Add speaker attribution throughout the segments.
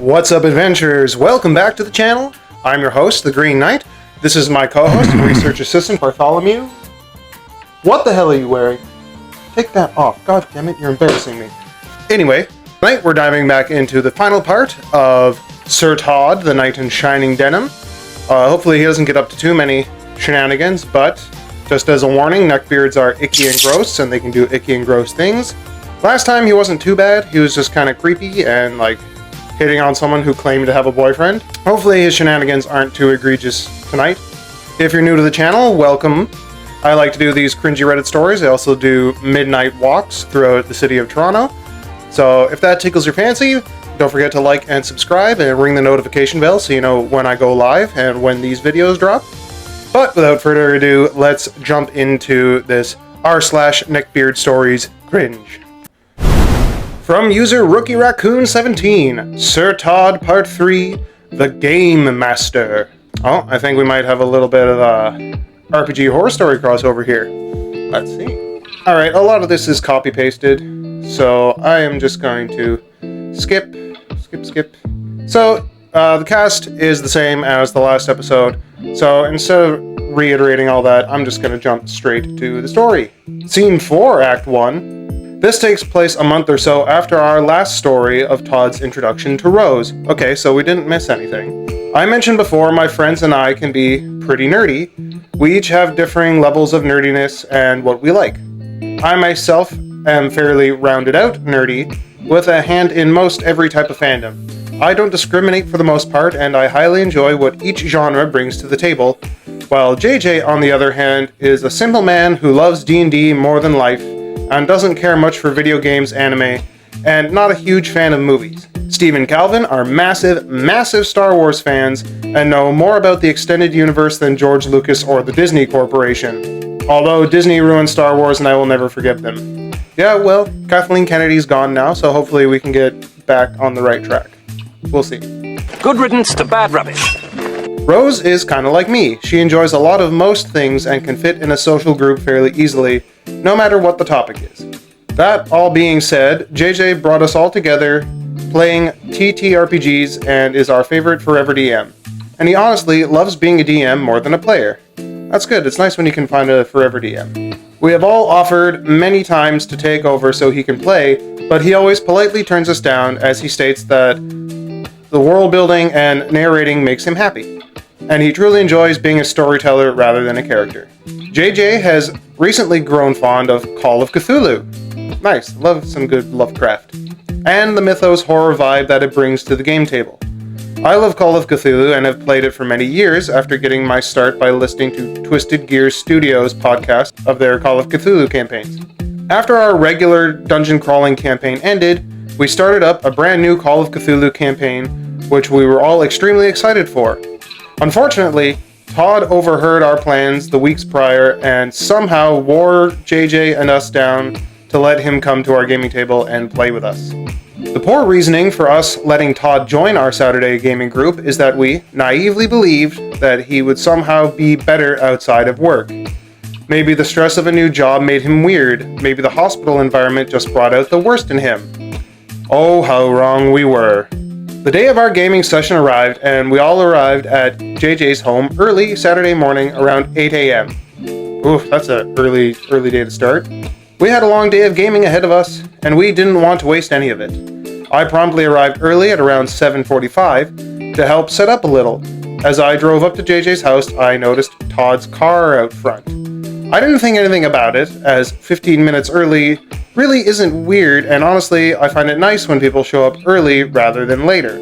Speaker 1: What's up, adventurers? Welcome back to the channel. I'm your host, the Green Knight. This is my co-host and research assistant, Bartholomew. What the hell are you wearing? Take that off. God damn it, you're embarrassing me. Anyway, tonight we're diving back into the final part of Sir Todd, the Knight in Shining Denim. Hopefully he doesn't get up to too many shenanigans, but just as a warning, neckbeards are icky and gross, and they can do icky and gross things. Last time he wasn't too bad. He was just kind of creepy and hitting on someone who claimed to have a boyfriend. Hopefully his shenanigans aren't too egregious tonight. If you're new to the channel, welcome. I like to do these cringy Reddit stories. I also do midnight walks throughout the city of Toronto. So if that tickles your fancy, don't forget to like and subscribe and ring the notification bell so you know when I go live and when these videos drop. But without further ado, let's jump into this r/NeckBeardStories cringe. From user Rookie Raccoon 17, Sir Todd Part 3, The Game Master. Oh, I think we might have a little bit of a RPG horror story crossover here. Let's see. Alright, a lot of this is copy-pasted, so I am just going to skip. So, the cast is the same as the last episode, so instead of reiterating all that, I'm just going to jump straight to the story. Scene 4, Act 1. This takes place a month or so after our last story of Todd's introduction to Rose. Okay, so we didn't miss anything. I mentioned before, my friends and I can be pretty nerdy. We each have differing levels of nerdiness and what we like. I myself am fairly rounded out nerdy, with a hand in most every type of fandom. I don't discriminate for the most part, and I highly enjoy what each genre brings to the table, while JJ, on the other hand, is a simple man who loves D&D more than life, and doesn't care much for video games, anime, and not a huge fan of movies. Steve and Calvin are massive Star Wars fans, and know more about the extended universe than George Lucas or the Disney Corporation. Although Disney ruined Star Wars and I will never forgive them. Yeah, well, Kathleen Kennedy's gone now, so hopefully we can get back on the right track. We'll see.
Speaker 2: Good riddance to bad rubbish.
Speaker 1: Rose is kinda like me. She enjoys a lot of most things and can fit in a social group fairly easily, no matter what the topic is. That all being said, JJ brought us all together playing TTRPGs and is our favorite forever DM. And he honestly loves being a DM more than a player. That's good, it's nice when you can find a forever DM. We have all offered many times to take over so he can play, but he always politely turns us down as he states that the world building and narrating makes him happy, and he truly enjoys being a storyteller rather than a character. JJ has recently grown fond of Call of Cthulhu. Nice, love some good Lovecraft. And the mythos horror vibe that it brings to the game table. I love Call of Cthulhu and have played it for many years after getting my start by listening to Twisted Gear Studios' podcast of their Call of Cthulhu campaigns. After our regular dungeon crawling campaign ended, we started up a brand new Call of Cthulhu campaign, which we were all extremely excited for. Unfortunately, Todd overheard our plans the weeks prior and somehow wore JJ and us down to let him come to our gaming table and play with us. The poor reasoning for us letting Todd join our Saturday gaming group is that we naively believed that he would somehow be better outside of work. Maybe the stress of a new job made him weird. Maybe the hospital environment just brought out the worst in him. Oh, how wrong we were. The day of our gaming session arrived, and we all arrived at JJ's home early Saturday morning around 8 a.m. Oof, that's an early day to start. We had a long day of gaming ahead of us, and we didn't want to waste any of it. I promptly arrived early at around 7:45 to help set up a little. As I drove up to JJ's house, I noticed Todd's car out front. I didn't think anything about it, as 15 minutes early really isn't weird, and honestly, I find it nice when people show up early rather than later.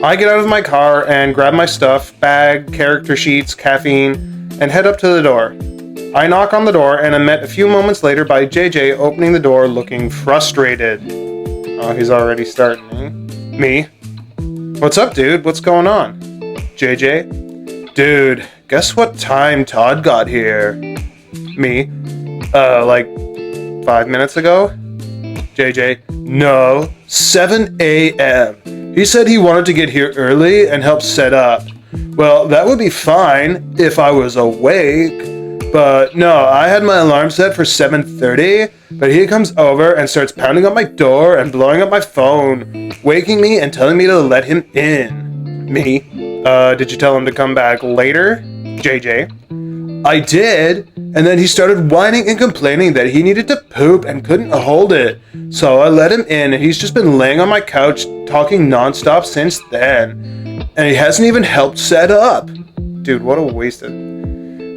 Speaker 1: I get out of my car and grab my stuff, bag, character sheets, caffeine, and head up to the door. I knock on the door and am met a few moments later by JJ opening the door looking frustrated. Oh, he's already starting, eh? Me. What's up, dude? What's going on? JJ. Dude, guess what time Todd got here? Me. 5 minutes ago? JJ. No, 7 a.m. He said he wanted to get here early and help set up. Well, that would be fine if I was awake. But no, I had my alarm set for 7:30, but he comes over and starts pounding on my door and blowing up my phone, waking me and telling me to let him in. Me, did you tell him to come back later? JJ. I did, and then he started whining and complaining that he needed to poop and couldn't hold it. So I let him in, and he's just been laying on my couch talking nonstop since then. And he hasn't even helped set up. Dude, what a waste of...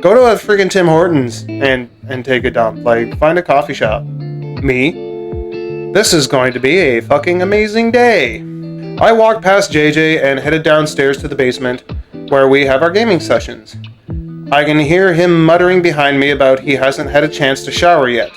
Speaker 1: Go to a freaking Tim Hortons and take a dump. Like, find a coffee shop. Me? This is going to be a fucking amazing day. I walked past JJ and headed downstairs to the basement, where we have our gaming sessions. I can hear him muttering behind me about he hasn't had a chance to shower yet.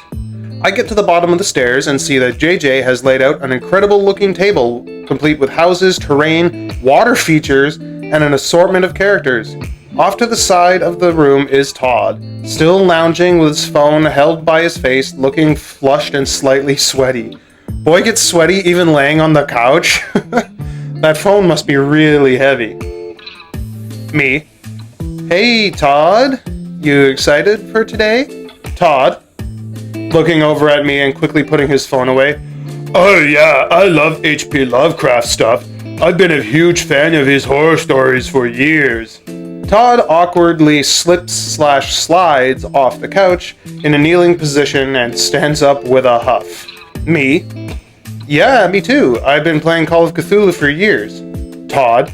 Speaker 1: I get to the bottom of the stairs and see that JJ has laid out an incredible looking table, complete with houses, terrain, water features, and an assortment of characters. Off to the side of the room is Todd, still lounging with his phone held by his face, looking flushed and slightly sweaty. Boy gets sweaty even laying on the couch. That phone must be really heavy. Me. Hey, Todd. You excited for today? Todd, looking over at me and quickly putting his phone away. Oh yeah, I love H.P. Lovecraft stuff. I've been a huge fan of his horror stories for years. Todd awkwardly slips/slides off the couch in a kneeling position and stands up with a huff. Me. Yeah, me too. I've been playing Call of Cthulhu for years. Todd.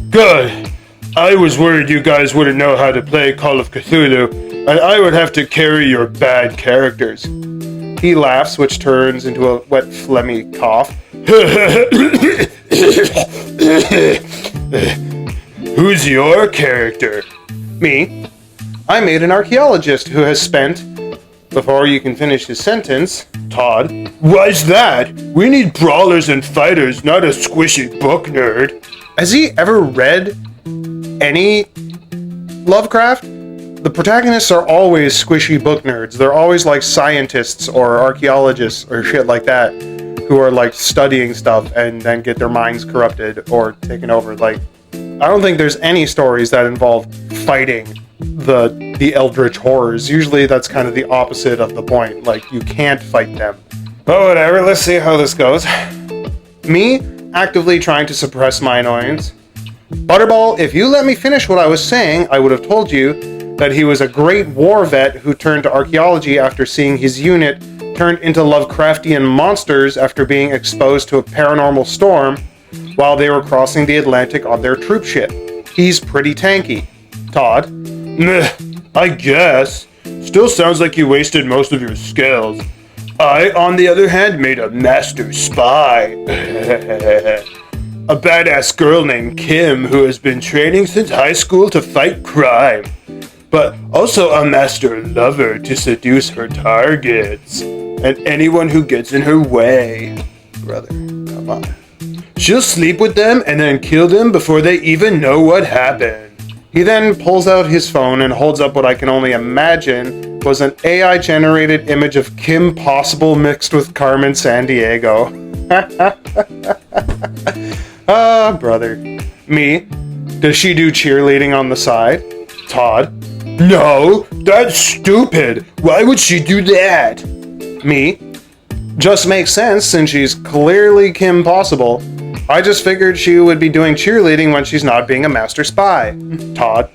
Speaker 1: Good. I was worried you guys wouldn't know how to play Call of Cthulhu, and I would have to carry your bad characters. He laughs, which turns into a wet, phlegmy cough. Who's your character? Me. I made an archaeologist who has spent... Before you can finish his sentence, Todd. Why's that? We need brawlers and fighters, not a squishy book nerd. Has he ever read any Lovecraft? The protagonists are always squishy book nerds. They're always like scientists or archaeologists or shit like that, who are like studying stuff and then get their minds corrupted or taken over. Like, I don't think there's any stories that involve fighting the eldritch horrors. Usually that's kind of the opposite of the point. Like, you can't fight them. But whatever, let's see how this goes. Me, actively trying to suppress my annoyance. Butterball, if you let me finish what I was saying, I would have told you that he was a great war vet who turned to archaeology after seeing his unit turned into Lovecraftian monsters after being exposed to a paranormal storm while they were crossing the Atlantic on their troop ship. He's pretty tanky. Todd. Meh, I guess. Still sounds like you wasted most of your skills. I, on the other hand, made a master spy. A badass girl named Kim who has been training since high school to fight crime. But also a master lover to seduce her targets. And anyone who gets in her way. Brother, come on. She'll sleep with them and then kill them before they even know what happened. He then pulls out his phone and holds up what I can only imagine was an AI-generated image of Kim Possible mixed with Carmen Sandiego. Ah, brother. Me. Does she do cheerleading on the side? Todd. No, that's stupid. Why would she do that? Me. Just makes sense since she's clearly Kim Possible. I just figured she would be doing cheerleading when she's not being a master spy. Todd.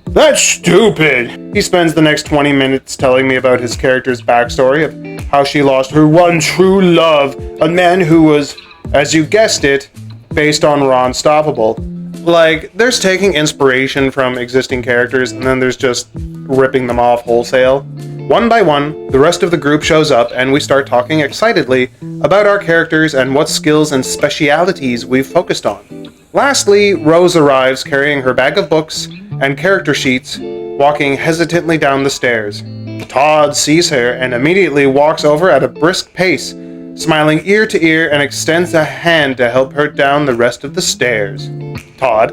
Speaker 1: That's stupid! He spends the next 20 minutes telling me about his character's backstory of how she lost her one true love, a man who was, as you guessed it, based on Raw Unstoppable. Like, there's taking inspiration from existing characters and then there's just ripping them off wholesale. One by one, the rest of the group shows up and we start talking excitedly about our characters and what skills and specialities we've focused on. Lastly, Rose arrives carrying her bag of books and character sheets, walking hesitantly down the stairs. Todd sees her and immediately walks over at a brisk pace, smiling ear to ear and extends a hand to help her down the rest of the stairs. Todd.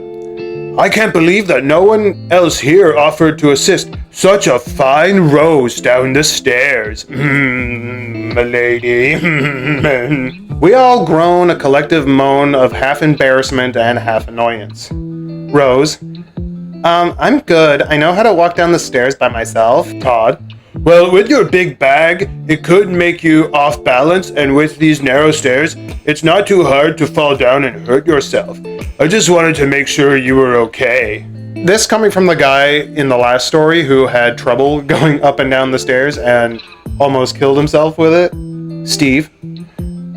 Speaker 1: I can't believe that no one else here offered to assist. Such a fine Rose down the stairs. Milady. We all groan a collective moan of half embarrassment and half annoyance. Rose. I'm good. I know how to walk down the stairs by myself. Todd. Well, with your big bag, it could make you off balance, and with these narrow stairs, it's not too hard to fall down and hurt yourself. I just wanted to make sure you were okay. This coming from the guy in the last story who had trouble going up and down the stairs and almost killed himself with it. Steve.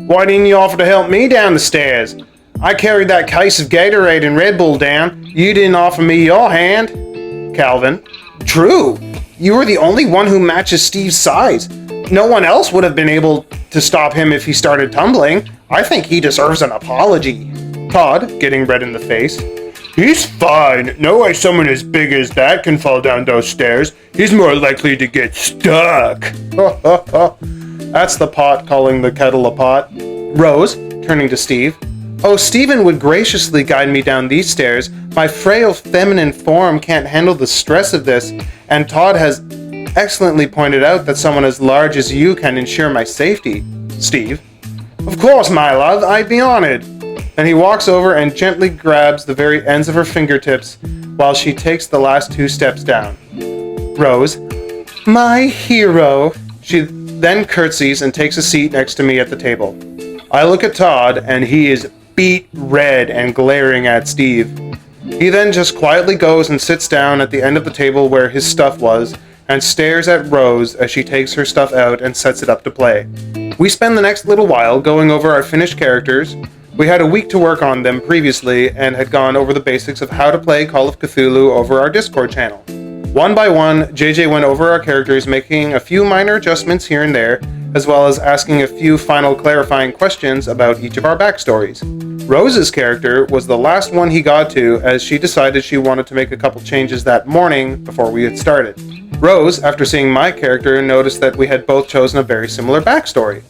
Speaker 1: Why didn't you offer to help me down the stairs? I carried that case of Gatorade and Red Bull down. You didn't offer me your hand. Calvin. True. You were the only one who matches Steve's size. No one else would have been able to stop him if he started tumbling. I think he deserves an apology. Todd, getting red in the face. He's fine. No way someone as big as that can fall down those stairs. He's more likely to get stuck. That's the pot calling the kettle a pot. Rose, turning to Steve. Oh, Stephen would graciously guide me down these stairs. My frail feminine form can't handle the stress of this, and Todd has excellently pointed out that someone as large as you can ensure my safety. Steve. Of course, my love, I'd be honored. And he walks over and gently grabs the very ends of her fingertips while she takes the last 2 steps down. Rose. My hero. She then curtsies and takes a seat next to me at the table. I look at Todd, and he is beet red and glaring at Steve. He then just quietly goes and sits down at the end of the table where his stuff was and stares at Rose as she takes her stuff out and sets it up to play. We spend the next little while going over our finished characters. We had a week to work on them previously and had gone over the basics of how to play Call of Cthulhu over our Discord channel. One by one, JJ went over our characters, making a few minor adjustments here and there, as well as asking a few final clarifying questions about each of our backstories. Rose's character was the last one he got to, as she decided she wanted to make a couple changes that morning before we had started. Rose, after seeing my character, noticed that we had both chosen a very similar backstory.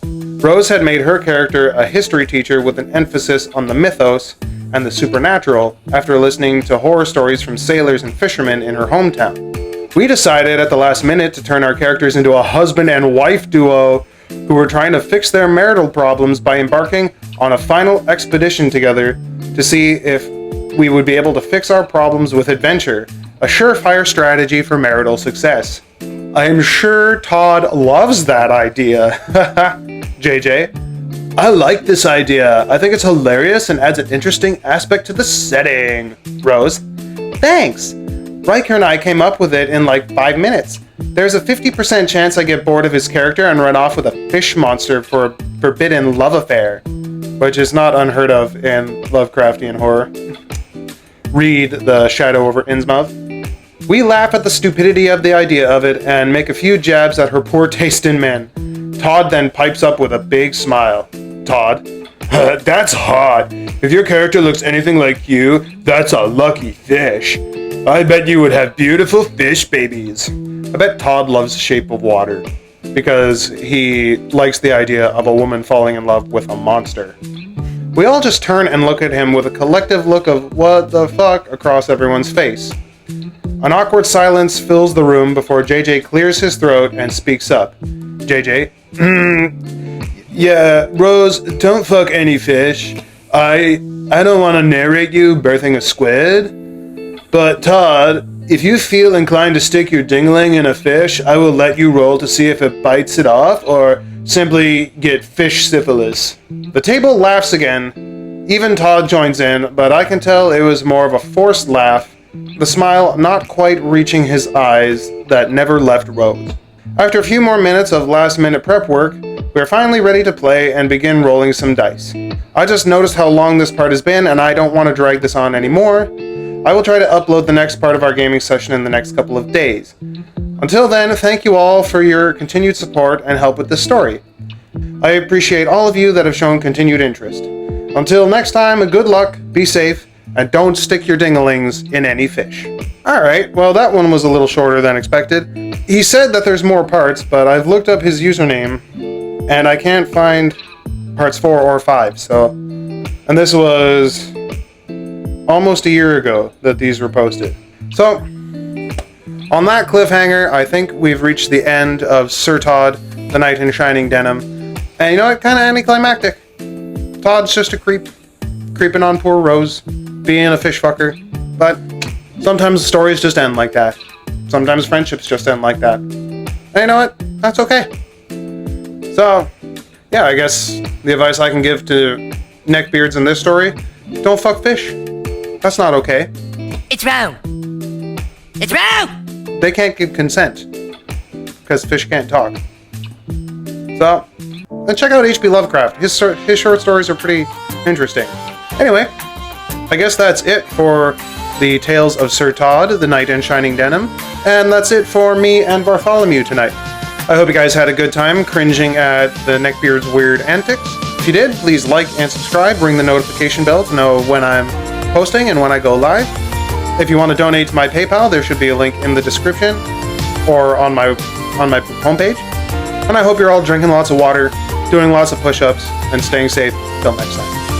Speaker 1: Rose had made her character a history teacher with an emphasis on the mythos and the supernatural after listening to horror stories from sailors and fishermen in her hometown. We decided at the last minute to turn our characters into a husband and wife duo who were trying to fix their marital problems by embarking on a final expedition together to see if we would be able to fix our problems with adventure, a surefire strategy for marital success. I'm sure Todd loves that idea. JJ. I like this idea. I think it's hilarious and adds an interesting aspect to the setting. Rose. Thanks. Riker and I came up with it in like 5 minutes. There's a 50% chance I get bored of his character and run off with a fish monster for a forbidden love affair, which is not unheard of in Lovecraftian horror. Read The Shadow over Innsmouth. We laugh at the stupidity of the idea of it and make a few jabs at her poor taste in men. Todd then pipes up with a big smile. Todd. That's hot. If your character looks anything like you, that's a lucky fish. I bet you would have beautiful fish babies. I bet Todd loves Shape of Water because he likes the idea of a woman falling in love with a monster. We all just turn and look at him with a collective look of what the fuck across everyone's face. An awkward silence fills the room before JJ clears his throat and speaks up. JJ. Yeah, Rose, don't fuck any fish. I don't want to narrate you birthing a squid. But Todd, if you feel inclined to stick your dingling in a fish, I will let you roll to see if it bites it off or simply get fish syphilis. The table laughs again. Even Todd joins in, but I can tell it was more of a forced laugh, the smile not quite reaching his eyes that never left Rose. After a few more minutes of last-minute prep work, we are finally ready to play and begin rolling some dice. I just noticed how long this part has been and I don't want to drag this on anymore. I will try to upload the next part of our gaming session in the next couple of days. Until then, thank you all for your continued support and help with this story. I appreciate all of you that have shown continued interest. Until next time, good luck, be safe, and don't stick your dinglings in any fish. Alright, well that one was a little shorter than expected. He said that there's more parts, but I've looked up his username, and I can't find parts 4 or 5, so... And this was almost a year ago that these were posted. So, on that cliffhanger, I think we've reached the end of Sir Todd, the Knight in Shining Denim. And you know what? Kind of anticlimactic. Todd's just a creep. Creeping on poor Rose. Being a fish fucker. But Sometimes stories just end like that. Sometimes friendships just end like that. And you know what? That's okay. So, yeah, I guess the advice I can give to neckbeards in this story, don't fuck fish. That's not okay.
Speaker 3: It's wrong. It's wrong!
Speaker 1: They can't give consent. Because fish can't talk. So, and check out H.P. Lovecraft. His short stories are pretty interesting. Anyway, I guess that's it for the Tales of Sir Todd, the Knight in Shining Denim. And that's it for me and Bartholomew tonight. I hope you guys had a good time cringing at the Neckbeard's weird antics. If you did, please like and subscribe, ring the notification bell to know when I'm posting and when I go live. If you want to donate to my PayPal, there should be a link in the description or on my homepage. And I hope you're all drinking lots of water, doing lots of push-ups, and staying safe. Till next time.